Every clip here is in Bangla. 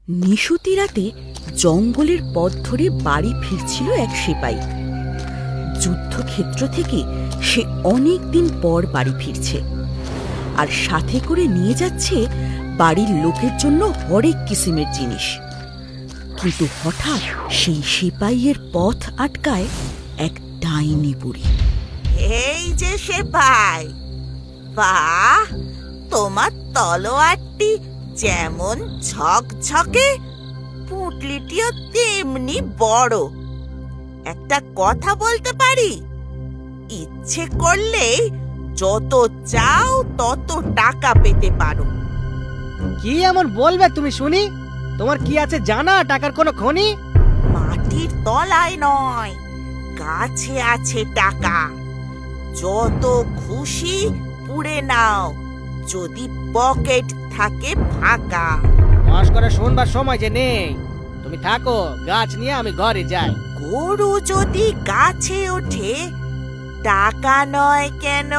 নিশুতি রাতে জঙ্গলের পথ ধরে বাড়ি ফিরছিল এক সিপাহী। যুদ্ধক্ষেত্র থেকে সে অনেক দিন পর বাড়ি ফিরছে, আর সাথে করে নিয়ে যাচ্ছে বাড়ির লোকের জন্য হরেক কিসিমের জিনিস। কিন্তু হঠাৎ সেই সিপাহীর পথ আটকায় এক ডাইনি বুড়ি। এই যে সিপাহী, বাহ, তোমার তলোয়ারটি যেমন ঝকঝকে, পুঁটলিটিও তেমনি বড়। একটা কথা বলতে পারি, ইচ্ছে করলে যত চাও তত টাকা পেতে পারো। কি এমন বলবে তুমি শুনি? তোমার কি আছে জানা টাকার কোনো খনি? মাটির তলায় নয়, গাছে আছে টাকা। যত খুশি পুড়ে নাও, যদি পকেট থাকে ফাঁকা। মস্করা শুনবার সময় যে নেই, তুমি থাকো, গাছ নিয়ে আমি ঘরে যাই। গরু যদি গাছে ওঠে, টাকা নয় কেন?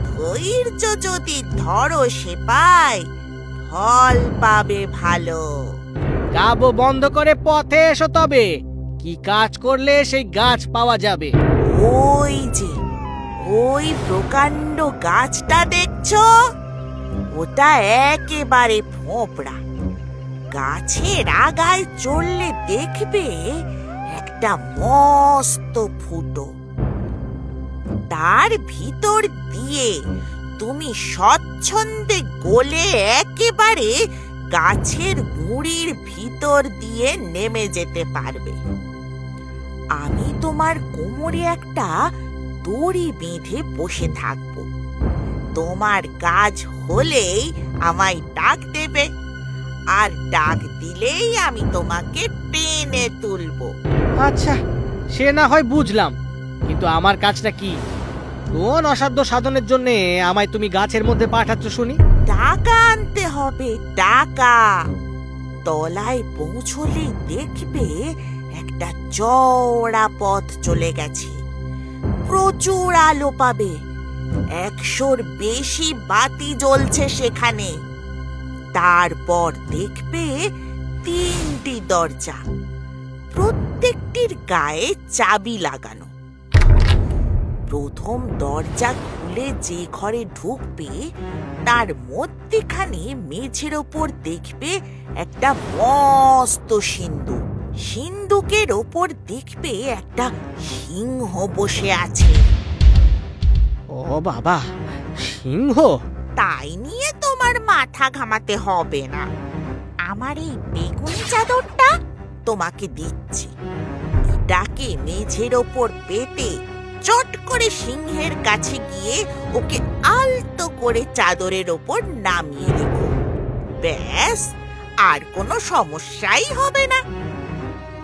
ধৈর্য যদি ধরো সিপাহী, ফল পাবে ভালো। গাবো বন্ধ করে পথে এসো, তবে কি কাজ করলে সেই গাছ পাওয়া যাবে? ওই যে ওই প্রকাণ্ড গাছটা দেখছো, ওটা একেবারে ফোঁপড়া। গাছের আগায় চললে দেখবে একটা মস্ত ফুটো। তার ভিতর দিয়ে তুমি স্বচ্ছন্দে গলে একেবারে গাছের গুঁড়ির ভিতর দিয়ে নেমে যেতে পারবে। আমি তোমার কোমরে একটা দড়ি বেঁধে বসে থাকবো। তোমার কাজ হলেই আমায় ডাক দেবে, আর ডাক দিলেই আমি তোমাকে টেনে তুলবো। আচ্ছা, সে না হয় বুঝলাম, কিন্তু আমার কাজটা কি? কোন অসাধ্য সাধনের জন্য আমায় তুমি গাছের মধ্যে পাঠাচ্ছ শুনি? টাকা আনতে হবে, টাকা। তলায় পৌঁছলেই দেখবে একটা চওড়া পথ চলে গেছে। প্রচুর আলো পাবে, 100-র বেশি বাতি জ্বলছে সেখানে। তারপর দেখবে 3টি দরজা, প্রত্যেকটির গায়ে চাবি লাগানো। প্রথম দরজা খুলে যে ঘরে ঢুকবে, তার মধ্যেখানে মেঝের ওপর দেখবে একটা মস্ত সিন্দুক। সিন্দুকের ওপর দেখবে একটা সিংহ বসে আছে। ও বাবা, সিংহ! তাই নিয়ে তোমার মাথা ঘামাতে হবে না। আমার এই বেগুনি চাদরটা তোমাকে দিচ্ছি। এটাকে মেঝের ওপর পেতে চট করে সিংহের কাছে গিয়ে ওকে আলতো করে চাদরের ওপর নামিয়ে রেখো। ব্যাস, আর কোনো সমস্যাই হবে না।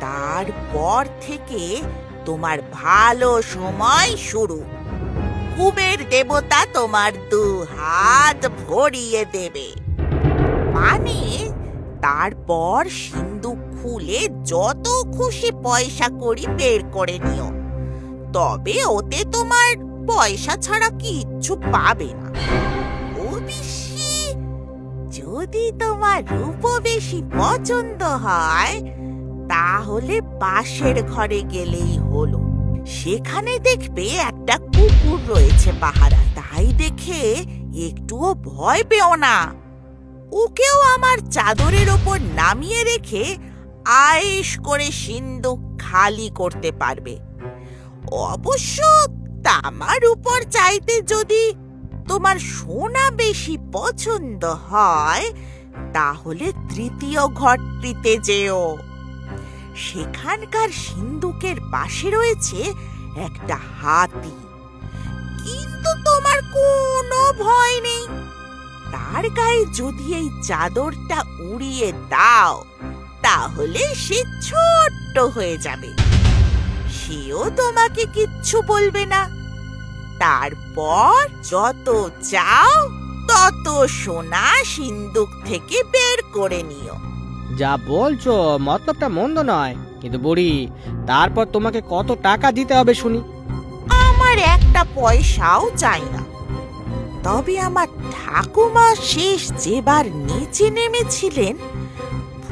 তারপর থেকে তোমার ভালো সময় শুরু। কুবের দেবতা তোমার 2 হাত ভরিয়ে দেবে। মানে তারপর সিন্দুক খুলে যত খুশি পয়সা কড়ি বের করে নিও, তবে ওতে তোমার পয়সা ছাড়া কিচ্ছু পাবে না। ও বেশি, যদি তোমার রূপ বেশি পছন্দ হয়, তাহলে পাশের ঘরে গেলেই হলো। সেখানে দেখবে একটা কুকুর রয়েছে পাহারা। তাই দেখে একটুও ভয় পেও না। ওকেও আমার চাদরের ওপর নামিয়ে রেখে আয়েশ করে সিন্দুক খালি করতে পারবে। অবশ্য তামার উপর চাইতে যদি তোমার সোনা বেশি পছন্দ হয়, তাহলে 3য় ঘরটিতে যেও। সেখানকার সিন্দুকের পাশে রয়েছে একটা হাতি। কিন্তু তোমার কোনো ভয় নেই। তার গায়ে যদি এই চাদরটা উড়িয়ে দাও, তাহলে সে ছোট্ট হয়ে যাবে। সেও তোমাকে কিচ্ছু বলবে না। তারপর যত চাও তত সোনা সিন্দুক থেকে বের করে নিও। যা বলছো মতলবটা মন্দ নয়, কিন্তু বুড়ি, তারপর তোমাকে কত টাকা দিতে হবে শুনি? আমার একটা পয়সাও চাই না। তবে আমার ঠাকুমা শেষ যেবার নিচে নেমেছিলেন,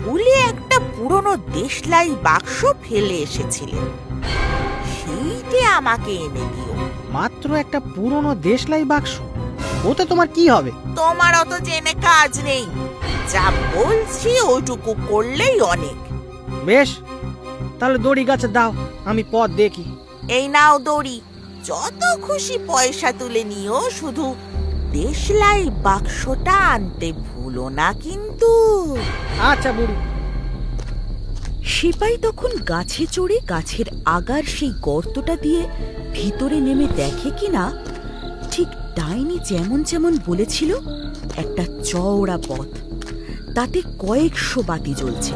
ভুলে একটা পুরনো দেশলাই বাক্স ফেলে এসেছিলেন, সেইটে আমাকে এনে দিও। মাত্র একটা পুরনো দেশলাই বাক্স, ওতে তোমার কি হবে? তোমার অত জেনে কাজ নেই, যা বলছি ওইটুকু করলেই অনেক। বেশ, তাহলে দড়ি গাছে দাও, আমি পথ দেখি। এই নাও দড়ি, যত খুশি পয়সা তুলে নিও, শুধু দেশলাই বাক্সটা আনতে ভুলো না কিন্তু। আচ্ছা বুড়ি। সিপাই তখন গাছে চড়ে গাছের আগার সেই গর্তটা দিয়ে ভিতরে নেমে দেখে কিনা ঠিক ডাইনি যেমন যেমন বলেছিল একটা চওড়া পথ, তাতে কয়েকশো বাতি জ্বলছে।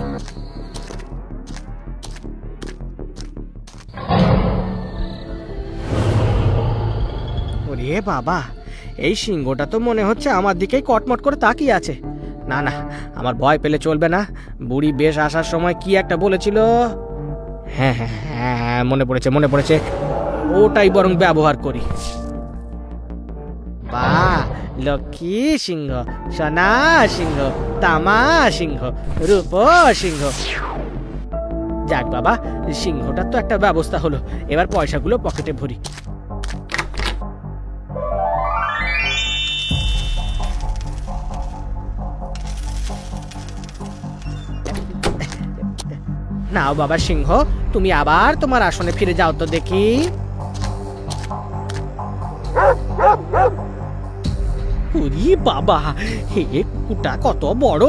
ওরে বাবা, এই সিংহটা তো মনে হচ্ছে আমার দিকেই কটমট করে তাকিয়ে আছে। না না, আমার ভয় পেলে চলবে না। বুড়ি বেশ আসার সময় কি একটা বলেছিল। হ্যাঁ হ্যাঁ হ্যাঁ, মনে পড়েছে, ওটাই বরং ব্যবহার করি। বাহ, লক্ষ্মী সিংহ, সোনা সিংহ, তামা সিংহ, রূপ সিংহ। যাক বাবা, সিংহটার তো একটা ব্যবস্থা হলো। এবার পয়সাগুলো পকেটে ভরি। নাও বাবা সিংহ, তুমি আবার তোমার আসনে ফিরে যাও তো দেখি। ওরে বাবা, হে কুকুরটা কত বড়!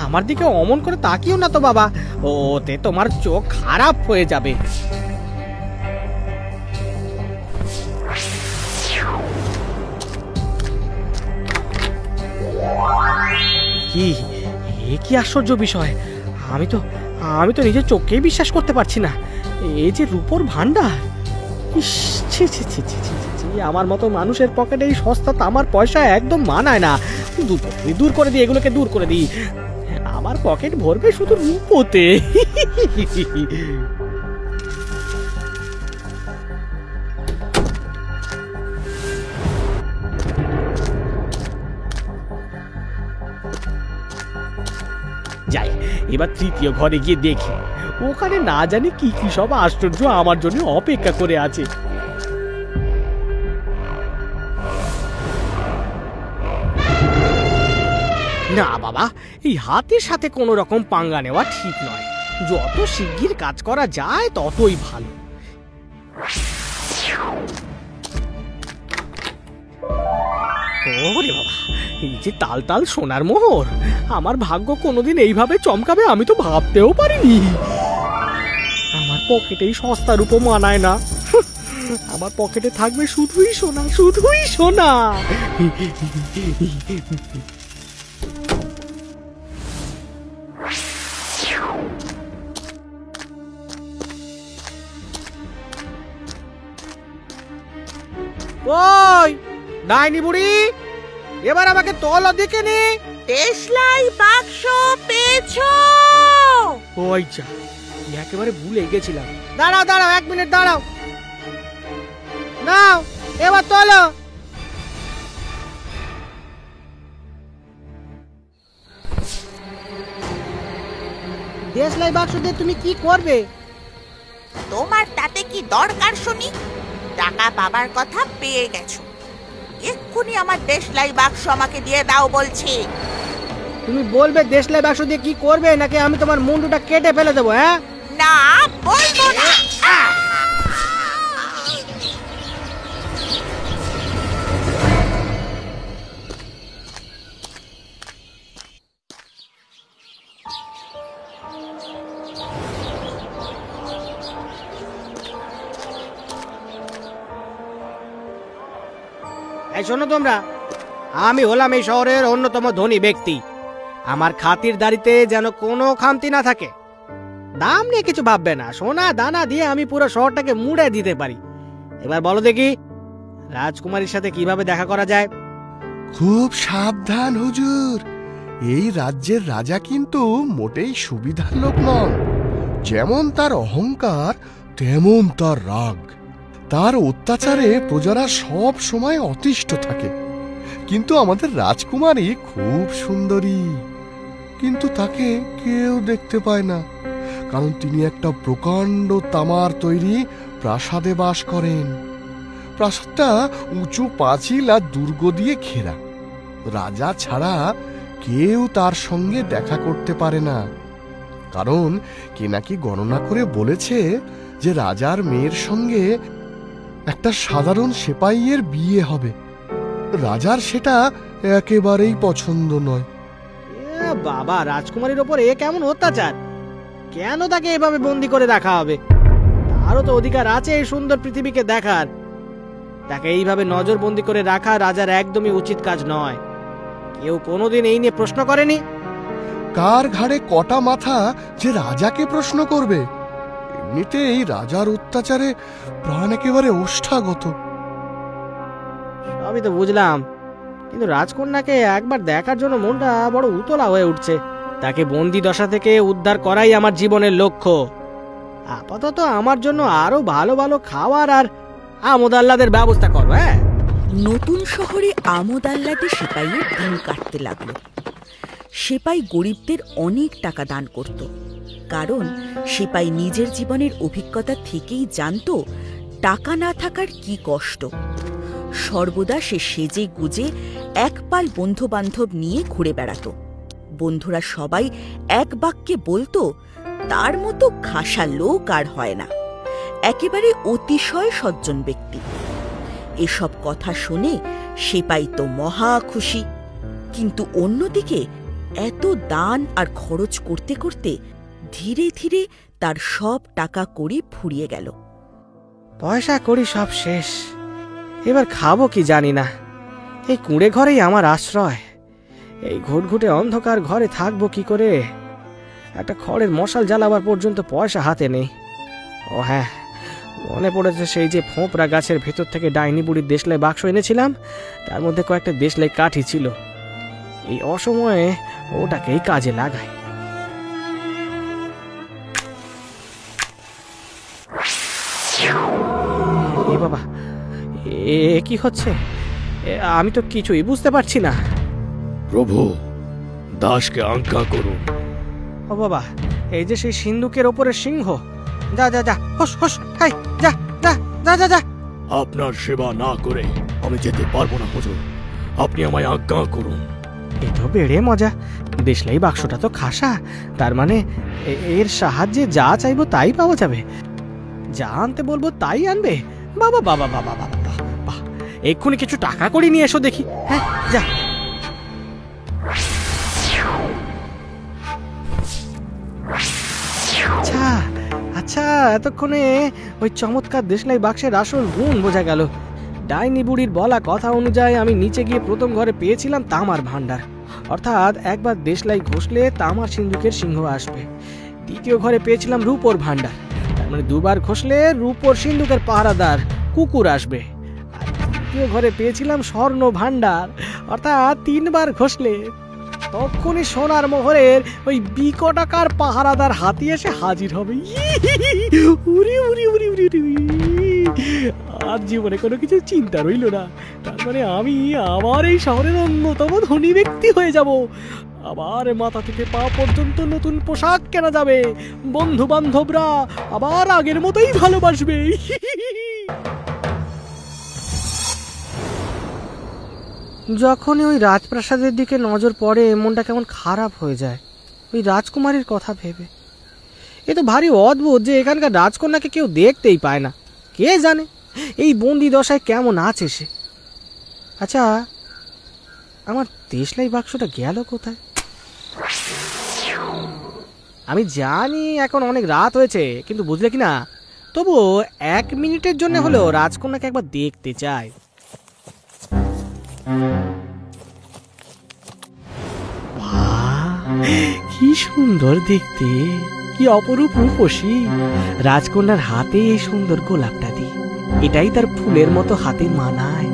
আমার দিকে অমন করে তাকিও না তো বাবা, ওতে তোমার চোখ খারাপ হয়ে যাবে। কি কি আশ্চর্য বিষয়! আমি তো নিজের চোখকেই বিশ্বাস করতে পারছি না। এই যে রূপোর ভান্ডার! ইস, ছি ছি ছি ছি ছি ছি, আমার মতো মানুষের পকেটে এই সস্তা তামার পয়সা একদম মানায় না। দূর করে দিই, এগুলোকে দূর করে দিই। আমার পকেট ভরবে শুধু রূপোতে। যাই, এবার তৃতীয় ঘরে গিয়ে দেখি ওখানে না জানি কি কি সব আশ্চর্য আমার জন্য অপেক্ষা করে আছে। না বাবা, এই হাতের সাথে কোনো রকম পাঙ্গা নেওয়া ঠিক নয়। যত শিগগির কাজ করা যায় ততই ভালো। ওরে বাবা, এই যে তাল তাল সোনার মোহর! আমার ভাগ্য কোনোদিন এইভাবে চমকাবে আমি তো ভাবতেও পারিনি। আমার পকেটেই সস্তা রূপো মানায় না। আমার পকেটে থাকবে শুধুই সোনা, শুধুই সোনা। ওই ডাইনি বুড়ি, এবার আমাকে তলা দেখে নে। দেশলাই বাক্স পেয়েছো? ওই যা, একেবারে ভুলে গেছিলাম। দাঁড়াও দাঁড়াও, 1 মিনিট দাঁড়াও। নাও, এবার তোলো। দেশলাই বাক্স দিয়ে তুমি কি করবে? তোমার তাতে কি দরকার শুনি? টাকা পাবার কথা পেয়ে গেছো, এক্ষুনি আমার দেশলাই বাক্স আমাকে দিয়ে দাও বলছি। তুমি বলবে দেশলাই বাক্স দিয়ে কি করবে, নাকি আমি তোমার মুন্ডুটা কেটে ফেলে দেবো? হ্যাঁ না, বলবো না। এই শোনো তোমরা, আমি হলাম এই শহরের অন্যতম ধনী ব্যক্তি। আমার খাতিরদারিতে যেন কোনো খামতি না থাকে। দাম নিয়ে কিছু ভাববে না, সোনা দানা দিয়ে আমি পুরো শহরটাকে মুড়ে দিতে পারি। এবার বলো দেখি, রাজকুমারীর সাথে কিভাবে দেখা করা যায়? খুব সাবধান হুজুর, এই রাজ্যের রাজা কিন্তু মোটেই সুবিধার লোক নন। যেমন তার অহংকার, তেমন তার রাগ। তার অত্যাচারে প্রজারা সব সময় অতিষ্ঠ থাকে। কিন্তু আমাদের রাজকুমারী খুব সুন্দরী। কিন্তু তাকে কেউ দেখতে পায় না, কারণ তিনি একটা প্রকাণ্ড তামার তৈরি প্রাসাদে বাস করেন। প্রাসাদটা উঁচু পাঁচিল আর দুর্গ দিয়ে ঘেরা। রাজা ছাড়া কেউ তার সঙ্গে দেখা করতে পারে না, কারণ কে নাকি গণনা করে বলেছে যে রাজার মেয়ের সঙ্গে একটা সাধারণ সেপাইয়ের বিয়ে হবে। রাজার সেটা একেবারেই পছন্দ নয়। বাবা, রাজকুমারীর ওপর এ কেমন অত্যাচার! কেন তাকে এভাবে বন্দি করে রাখা হবে? তারও তো অধিকার আছে এই সুন্দর পৃথিবীকে দেখার। তাকে এইভাবে নজরবন্দি করে রাখা রাজার একদমই উচিত কাজ নয়। কেউ কোনোদিন এই নিয়ে প্রশ্ন করেনি। কার ঘাড়ে কটা মাথা যে রাজাকে প্রশ্ন করবে? এমনিতেই রাজার অত্যাচারে প্রাণ একেবারে ওষ্ঠাগত। সবই তো বুঝলাম, কিন্তু রাজকন্যাকে একবার দেখার জন্য মনটা বড় উতলা হয়ে উঠছে। তাকে বন্দি দশা থেকে উদ্ধার করাই আমার জীবনের লক্ষ্য। আপাতত আমার জন্য আরো ভালো ভালো খাবার আর আমোদ আহ্লাদের ব্যবস্থা করো। হ্যাঁ, নতুন শহরে আমোদ আহ্লাদে সেপাইয়ের দিন কাটতে লাগলো। সেপাই গরিবদের অনেক টাকা দান করত, কারণ সেপাই নিজের জীবনের অভিজ্ঞতা থেকেই জানতো টাকা না থাকার কি কষ্ট। সর্বদা সে সেজে গুজে এক পাল বন্ধু বান্ধব নিয়ে ঘুরে বেড়াতো। বন্ধুরা সবাই এক বাক্যে বলতো, তার মতো খাসা লোক আর হয় না, একেবারে অতিশয় সজ্জন ব্যক্তি। এসব কথা শুনে সেপাই তো মহা খুশি, কিন্তু অন্যদিকে এত দান আর খরচ করতে করতে ধীরে ধীরে তার সব টাকা কড়ি ফুরিয়ে গেল। পয়সা করি সব শেষ, এবার খাবো কি জানি না। এই কুঁড়ে ঘরেই আমার আশ্রয়। এই ঘুটঘুটে অন্ধকার ঘরে থাকবো কি করে? একটা খড়ের মশাল জ্বালাবার পর্যন্ত পয়সা হাতে নেই। ও হ্যাঁ, মনে পড়েছে সেই যে ফোঁপড়া গাছের ভেতর থেকে ডাইনি বুড়ির দেশলাই বাক্স এনেছিলাম, তার মধ্যে কয়েকটা দেশলাই কাঠি ছিল। এই অসময়ে ওটাকেই কাজে লাগাই। এ বাবা, এ কি হচ্ছে? আমি তো কিছুই বুঝতে পারছি না। প্রভু, দাসকে আজ্ঞা করুন। ও বাবা, এই যে সেই সিন্ধুকের ওপরে সিংহ। যা যা যা, হোস হোস, হাই যা যা যা যা যা। আপনার সেবা না করে আমি যেতে পারবো না হুজুর, আপনি আমায় আজ্ঞা করুন। এই তো বেড়ে মজা। দেশলাই বাক্সটা তো খাসা, তার মানে এর সাহায্যে যা চাইবো তাই পাওয়া যাবে। যা আনতে বলবো তাই আনবে। বাবা বাবা বাবা বাবা বাবা, এক্ষুনি কিছু টাকা করে নিয়ে এসো দেখি। হ্যাঁ যা। আচ্ছা আচ্ছা, এতক্ষণে ওই চমৎকার দেশলাই বাক্সের আসল গুণ বোঝা গেল। ডাইনি বুড়ির বলা কথা অনুযায়ী আমি নিচে গিয়ে প্রথম ঘরে পেয়েছিলাম তামার ভান্ডার, অর্থাৎ একবার দেশলাই ঘষলে তামার সিন্ধুকের সিংহ আসবে। দ্বিতীয় ঘরে পেয়েছিলাম রূপোর ভান্ডার, তার মানে দুবার ঘষলে রূপোর সিন্ধুকের পাহারাদার কুকুর আসবে। আর তৃতীয় ঘরে পেয়েছিলাম স্বর্ণ ভান্ডার, অর্থাৎ তিনবার ঘষলে তখনই সোনার মোহরের ওই বিকটাকার পাহারাদার হাতি এসে হাজির হবে। উরি উরি উরি উরি উরি। আর জীবনে কোনো কিছু চিন্তা রইল না। তার মানে আমি আবার এই শহরের অন্যতম ধনী ব্যক্তি হয়ে যাব। আবার মাথা থেকে পা পর্যন্ত নতুন পোশাক কেনা যাবে। বন্ধু বান্ধবরা আবার আগের মতোই ভালোবাসবে। যখনই ওই রাজপ্রাসাদের দিকে নজর পড়ে মনটা কেমন খারাপ হয়ে যায় ওই রাজকুমারীর কথা ভেবে। এ তো ভারী অদ্ভুত যে এখানকার রাজকন্যাকে কেউ দেখতেই পায় না। কে জানে এই বন্দি দশায় কেমন আছে সে। আচ্ছা, আমার দেশলাই বাক্সটা গেল কোথায়? আমি জানি এখন অনেক রাত হয়েছে, কিন্তু বুঝলে কি না, তবুও 1 মিনিটের জন্য হলেও রাজকন্যাকে একবার দেখতে চাই। কি সুন্দর দেখতে, কি অপরূপ রূপসী। রাজকন্যার হাতে এই সুন্দর গোলাপটা দি, এটাই তার ফুলের মতো হাতে মানায়।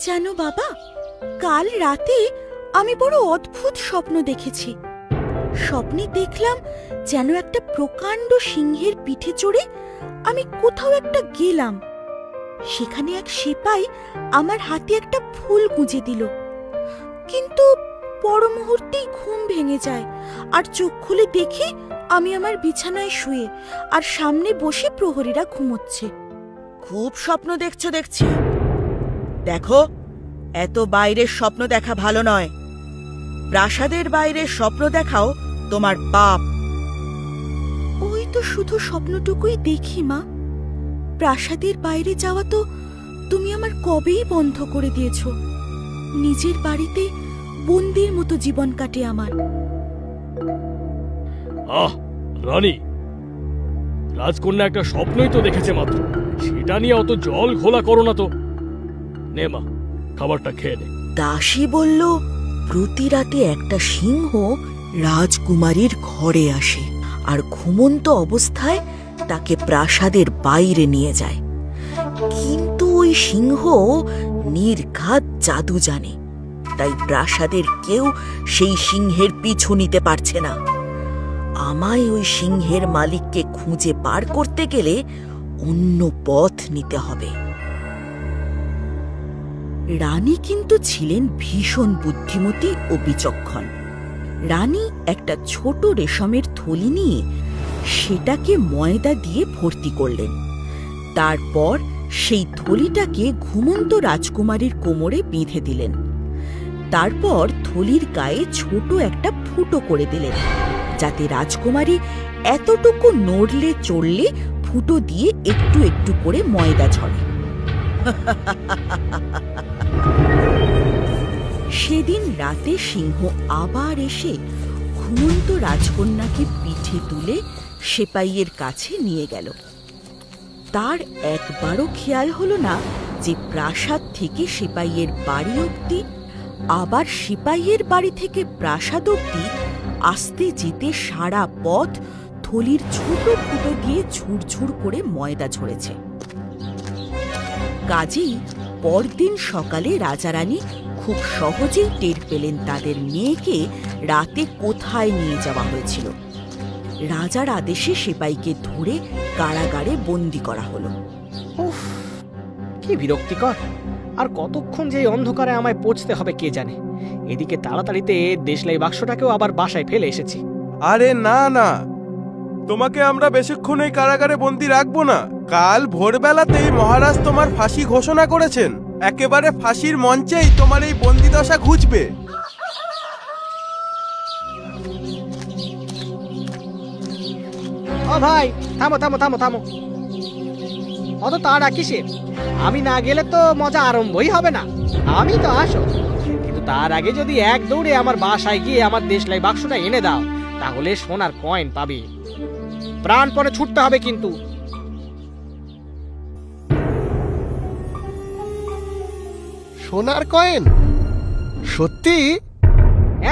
জানো বাবা, কাল রাতে আমি বড় অদ্ভুত স্বপ্ন দেখেছি। স্বপ্নে দেখলাম যেন একটা প্রকাণ্ড সিংহের পিঠে চড়ে আমি কোথাও একটা গেলাম। সেখানে এক সিপাই আমার হাতে একটা ফুল গুঁজে দিল, কিন্তু পর মুহূর্তেই ঘুম ভেঙে যায় আর চোখ খুলে দেখি আমি আমার বিছানায় শুয়ে আর সামনে বসে প্রহরীরা ঘুমোচ্ছে। খুব স্বপ্ন দেখছো দেখছি। দেখো, এত বাইরের স্বপ্ন দেখা ভালো নয়। প্রাসাদের বাইরের স্বপ্ন দেখাও তোমার পাপ। ওই তো শুধু স্বপ্নটুকুই দেখি মা। প্রাসাদের বাইরে যাওয়া তো তুমি আমার কবেই বন্ধ করে দিয়েছ। নিজের বাড়িতে বন্দির মতো জীবন কাটে আমার। আহ রানী, রাজকন্যা একটা স্বপ্নই তো দেখেছে মাত্র, সেটা নিয়ে অত জল ঘোলা করো না তো। নে মা, খাবারটা খেয়ে নে। দাসী বলল প্রতি রাতে একটা সিংহ রাজকুমারীর ঘরে আসে আর ঘুমন্ত অবস্থায় তাকে প্রাসাদের বাইরে নিয়ে যায়। কিন্তু ওই সিংহ নির্ঘাত জাদু জানে, তাই প্রাসাদের কেউ সেই সিংহের পিছু নিতে পারছে না। আমায় ওই সিংহের মালিককে খুঁজে বার করতে গেলে অন্য পথ নিতে হবে। রানী কিন্তু ছিলেন ভীষণ বুদ্ধিমতী ও বিচক্ষণ। রানী একটা ছোট রেশমের থলি নিয়ে সেটাকে ময়দা দিয়ে ভর্তি করলেন। তারপর সেই থলিটাকে ঘুমন্ত রাজকুমারীর কোমরে বেঁধে দিলেন। তারপর থলির গায়ে ছোট একটা ফুটো করে দিলেন, যাতে রাজকুমারী এতটুকু নড়লে চড়লে ফুটো দিয়ে একটু একটু করে ময়দা ঝরে। সেদিন রাতে সিংহ আবার এসে ঘুমন্ত রাজকন্যাকে পিঠে তুলে সেপাইয়ের কাছে নিয়ে গেল। তার একবারও খেয়াল হলো না যে প্রাসাদ থেকে সেপাইয়ের বাড়ি অবধি, আবার সিপাইয়ের বাড়ি থেকে প্রাসাদ অবধি আসতে যেতে সারা পথ থলির ছোট ফুটো দিয়ে ঝুরঝুর করে ময়দা ঝরেছে। কাজেই পরদিন সকালে রাজারানী খুব সহজেই টের পেলেন তাদের মেয়েকে রাতে কোথায় নিয়ে যাওয়া হয়েছিল। রাজার আদেশে সেপাইকে ধরে কারাগারে বন্দি করা হলো। উফ, কি বিরক্তিকর! আর কতক্ষণ যে এই অন্ধকারে আমায় পৌঁছতে হবে কে জানে। এদিকে তাড়াতাড়িতে দেশলাই বাক্সটাকেও আবার বাসায় ফেলে এসেছি। আরে না না, তোমাকে আমরা বেশিক্ষণ এই কারাগারে বন্দি রাখবো না। কাল ভোরবেলাতেই মহারাজ তোমার ফাঁসি ঘোষণা করেছেন। একেবারে ফাঁসির মঞ্চেই তোমার এই বন্দিদশা ঘুচবে। ও ভাই, থামো থামো থামো থামো, অত তাড়া কিসের? আমি না গেলে তো মজা আরম্ভই হবে না। আমি তো আসো, কিন্তু তার আগে যদি এক দৌড়ে আমার বাসায় গিয়ে আমার দেশলাই বাক্সটা এনে দাও, তাহলে সোনার কয়েন পাবে। প্রাণ পরে ছুটতে হবে কিন্তু। সোনার কয়েন? সত্যি?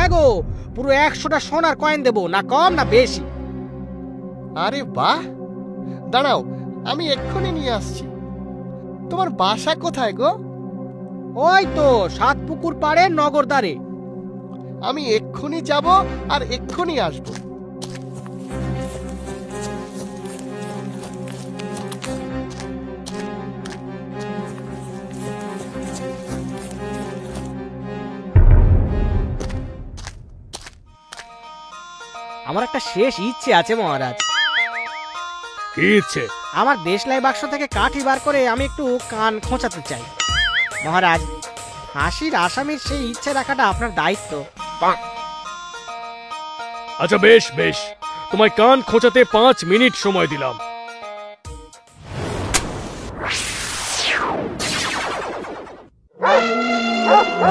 এগো, পুরো 100টা সোনার কয়েন দেবো, না কম না বেশি। আরে বাহ, দাঁড়াও, আমি এক্ষুনি নিয়ে আসছি। তোমার বাসা কোথায় গো? ওই তো 7 পুকুর পাড়ে নগরদ্বারে। আমি এক্ষুনি যাব আর এক্ষুনি আসবো। আমার একটা শেষ ইচ্ছে আছে মহারাজ। কি ইচ্ছে? আমার দেশলাই বাক্স থেকে কাঠি বার করে আমি একটু কান খোঁচাতে চাই। মহারাজ, ফাঁসির আসামির সেই ইচ্ছে রাখাটা আপনার দায়িত্ব। আচ্ছা বেশ বেশ, তোমায় কান খোঁচাতে 5 মিনিট সময় দিলাম।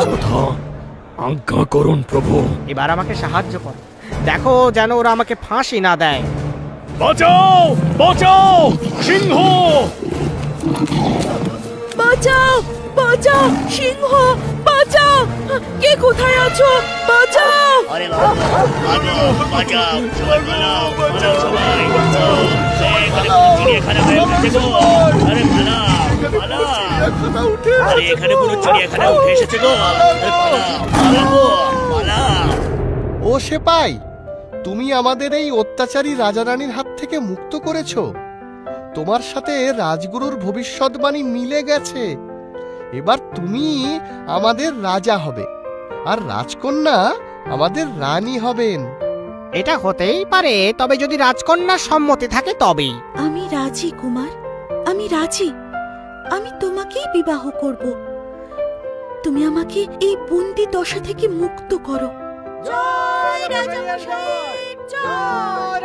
যথা আজ্ঞা করুন প্রভু। এবার আমাকে সাহায্য করো, দেখো যেন ওরা আমাকে ফাঁসি না দেয়। বাঁচাও বাঁচাও, সিংহ! বাঁচাও বাঁচাও, সিংহ বাঁচাও! কে কোথায় আছো? বাঁচাও! আরে বাঁচাও, সবাই পালাও, পালাও সবাই, বাঁচাও! এখানে পুরো চিড়িয়াখানা হয়ে উঠেছে গো! আরে পালাও, পালাও! আরে এখানে পুরো চিড়িয়াখানা উঠে এসেছে গো! আরে পালাও, পালাও, পালাও! ও সেপাই, তুমি আমাদের এই অত্যাচারী রাজারানীর হাত থেকে মুক্ত করেছো। তোমার সাথে রাজগুরুর ভবিষ্যৎবাণী মিলে গেছে। এবার তুমি আমাদের রাজা হবে, আর রাজকন্যা আমাদের রানী হবেন। এটা হতেই পারে, তবে যদি রাজকন্যার সম্মতি থাকে তবেই। আমি রাজি কুমার, আমি রাজি। আমি তোমাকেই বিবাহ করব। তুমি আমাকে এই বন্দি দশা থেকে মুক্ত করো। জয় রাজামশাই, জয়